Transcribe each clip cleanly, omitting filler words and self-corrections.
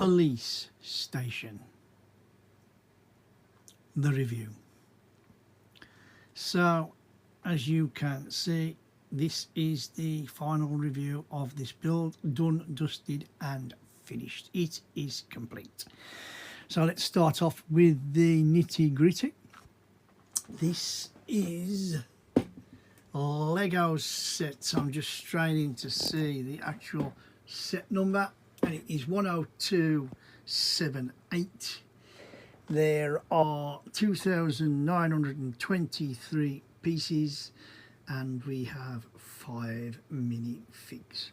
police station. The review. So as you can see, this is the final review of this build, done, dusted and finished. It is complete. So let's start off with the nitty gritty. This is Lego set. I'm just straining to see the actual set number, and it is 10278. There are 2,923 pieces, and we have 5 minifigs.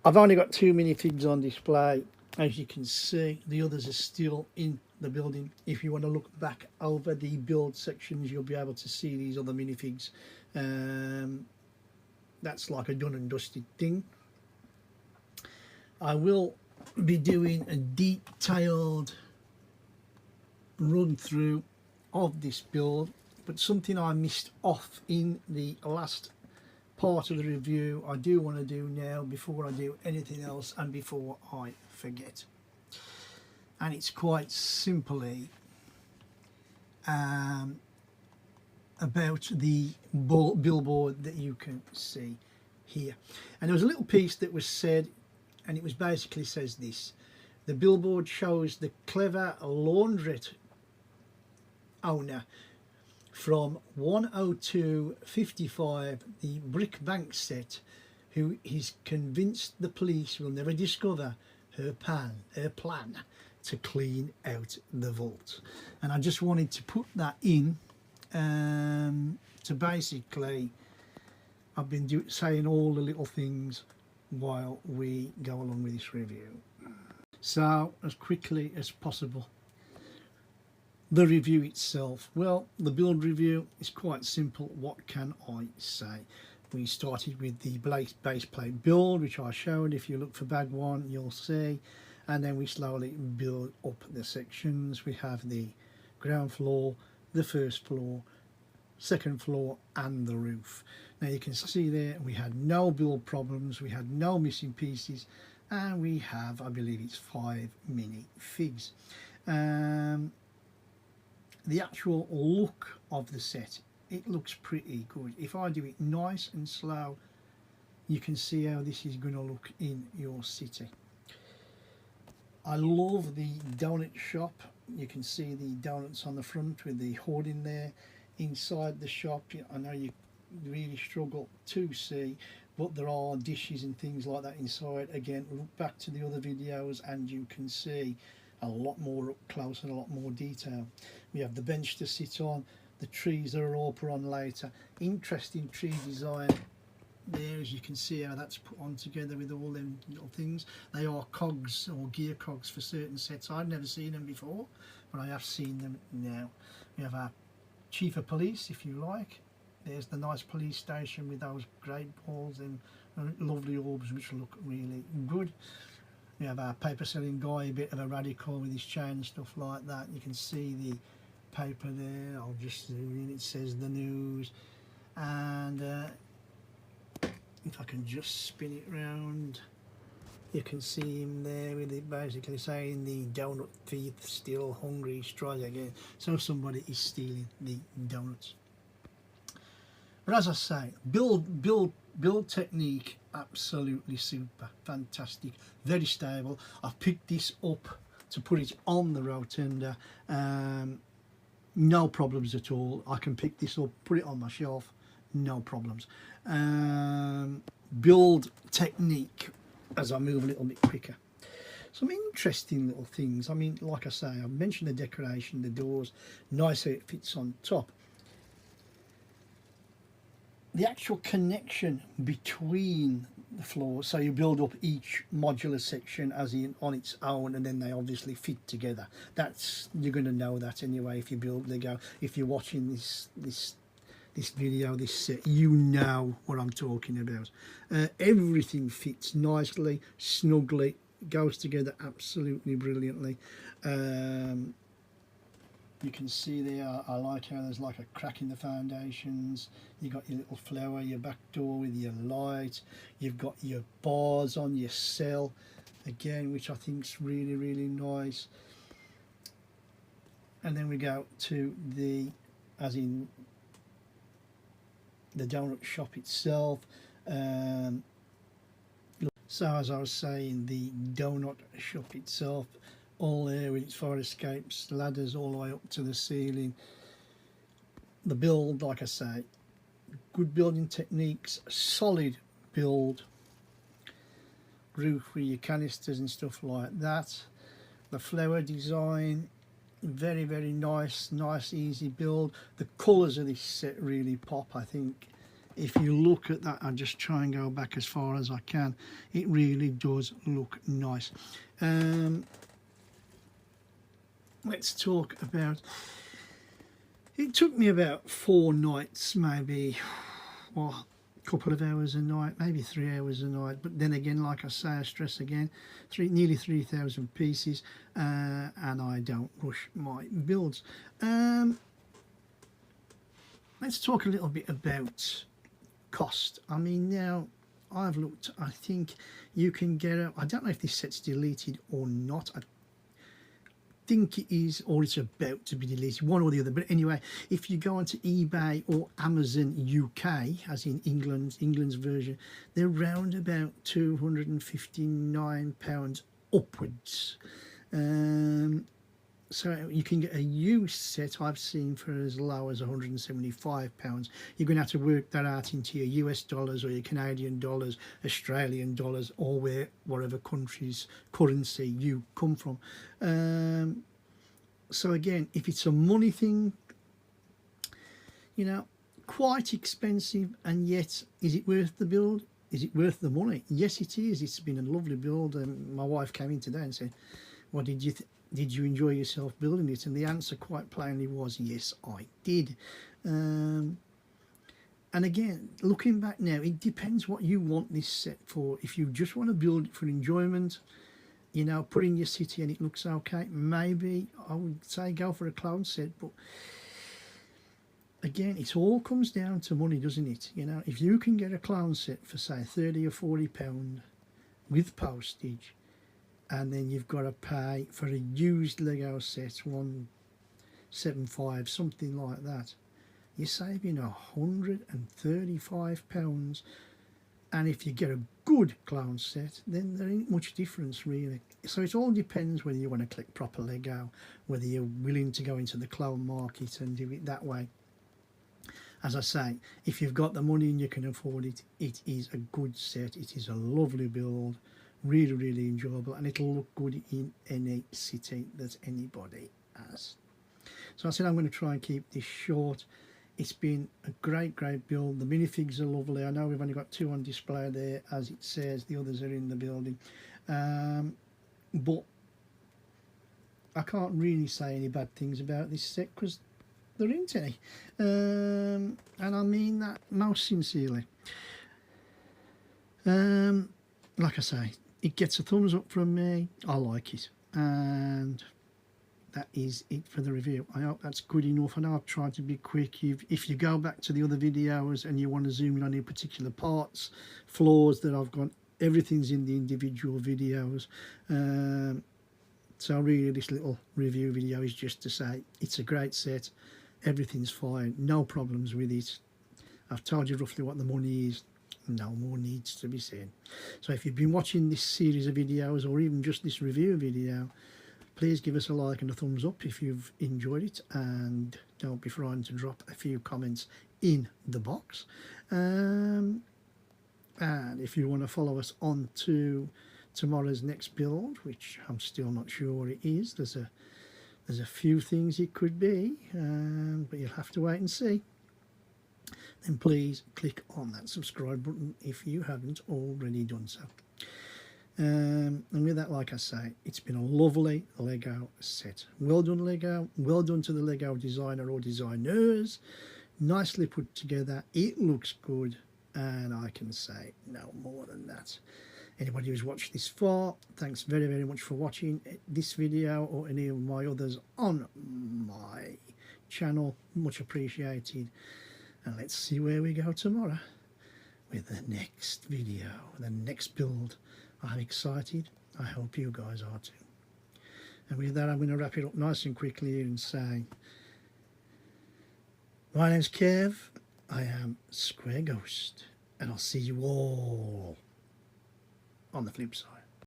I've only got 2 minifigs on display. As you can see, the others are still in the building. If you want to look back over the build sections, you'll be able to see these other minifigs. That's like a done and dusted thing. I will be doing a detailed run through of this build, but something I missed off in the last part of the review I do want to do now before I do anything else and before I forget, and it's quite simply about the billboard that you can see here. And there was a little piece that was said, and it was basically says this: the billboard shows the clever laundrette owner from 10255, the brick bank set, who is convinced the police will never discover her plan to clean out the vault. And I just wanted to put that in to basically, I've been saying all the little things while we go along with this review. So as quickly as possible, the review itself. Well, the build review is quite simple. What can I say? We started with the base plate build, which I showed. If you look for bag one, you'll see. And then we slowly build up the sections. We have the ground floor, the first floor, second floor and the roof. Now you can see there we had no build problems, we had no missing pieces, and we have, I believe it's 5 minifigs. The actual look of the set, it looks pretty good. If I do it nice and slow, you can see how this is going to look in your city. I love the donut shop. You can see the donuts on the front with the hoarding there. Inside the shop, I know you really struggle to see, but there are dishes and things like that inside. Again, look back to the other videos and you can see a lot more up close and a lot more detail. We have the bench to sit on, the trees that are all put on later. Interesting tree design there, as you can see how that's put on together with all them little things. They are cogs or gear cogs for certain sets. I've never seen them before, but I have seen them now. We have our chief of police, if you like. There's the nice police station with those great balls and lovely orbs which look really good. We have our paper selling guy, a bit of a radical with his chain and stuff like that. You can see the paper there. I'll just zoom in. It says the news, and if I can just spin it round, you can see him there with it basically saying the donut thief still hungry, strike again. So somebody is stealing the donuts. But as I say, build technique, absolutely super, fantastic, very stable. I've picked this up to put it on the rotunda. No problems at all. I can pick this up, put it on my shelf, no problems. Build technique as I move a little bit quicker. Some interesting little things. I mean, like I say, I mentioned the decoration, the doors, nice how it fits on top. The actual connection between the floors, so you build up each modular section as in on its own, and then they obviously fit together. That's, you're going to know that anyway if you build Lego. If you're watching this video, this set, you know what I'm talking about. Everything fits nicely, snugly, goes together absolutely brilliantly. You can see there, I like how there's like a crack in the foundations. You've got your little flower, your back door with your light. You've got your bars on your cell. again, which I think is really, really nice. And then we go to the, as in the donut shop itself. So as I was saying, the donut shop itself, all there with its fire escapes, ladders all the way up to the ceiling. The build, like I say, good building techniques, solid build, roof with your canisters and stuff like that. The flower design, very, very nice, easy build. The colours of this set really pop, I think. If you look at that, I'll just try and go back as far as I can. It really does look nice. Let's talk about, it took me about 4 nights, maybe, well, a couple of hours a night, maybe 3 hours a night. But then again, like I say, I stress again, nearly 3,000 pieces, and I don't rush my builds. Let's talk a little bit about cost. I mean, now I've looked, I think you can get a, I don't know if this set's deleted or not. I think it is, or it's about to be deleted, one or the other. But anyway, if you go onto eBay or Amazon UK, as in England's version, they're round about £259 upwards. So you can get a used set I've seen for as low as £175. You're going to have to work that out into your US dollars or your Canadian dollars, Australian dollars, or whatever country's currency you come from. So again, if it's a money thing, you know, quite expensive, and yet is it worth the build? Is it worth the money? Yes, it is. It's been a lovely build. My wife came in today and said, "What did you did you enjoy yourself building it?" And the answer quite plainly was, yes, I did. And again, looking back now, it depends what you want this set for. If you just want to build it for enjoyment, you know, put in your city and it looks okay, maybe I would say go for a clown set. But again, it all comes down to money, doesn't it? You know, if you can get a clown set for say £30 or £40 with postage, and then you've got to pay for a used Lego set, £175, something like that, you're saving £135. And if you get a good clown set, then there ain't much difference really. So it all depends whether you want to collect proper Lego, whether you're willing to go into the clown market and do it that way. As I say, if you've got the money and you can afford it, it is a good set. It is a lovely build. Really, really enjoyable, and it'll look good in any city that anybody has. So I said I'm going to try and keep this short. It's been a great build. The minifigs are lovely. I know we've only got 2 on display there, as it says. The others are in the building. But I can't really say any bad things about this set because there ain't any. And I mean that most sincerely. Like I say, it gets a thumbs up from me. I like it, and that is it for the review. I hope that's good enough. I know I've tried to be quick. If you go back to the other videos and you want to zoom in on any particular parts, flaws that I've got, everything's in the individual videos. So really this little review video is just to say it's a great set, everything's fine, no problems with it. I've told you roughly what the money is. No more needs to be said. So if you've been watching this series of videos, or even just this review video, please give us a like and a thumbs up if you've enjoyed it, and don't be frightened to drop a few comments in the box. And if you want to follow us on to tomorrow's next build, which I'm still not sure what it is, there's a few things it could be, but you'll have to wait and see. Then please click on that subscribe button if you haven't already done so. And with that, like I say, it's been a lovely Lego set. Well done, Lego. Well done to the Lego designer or designers. Nicely put together. It looks good, and I can say no more than that. Anybody who's watched this far, thanks very, very much for watching this video or any of my others on my channel. Much appreciated. And let's see where we go tomorrow with the next video, the next build. I'm excited, I hope you guys are too. And with that, I'm going to wrap it up nice and quickly here and say, my name's Kev, I am Square Ghost, and I'll see you all on the flip side.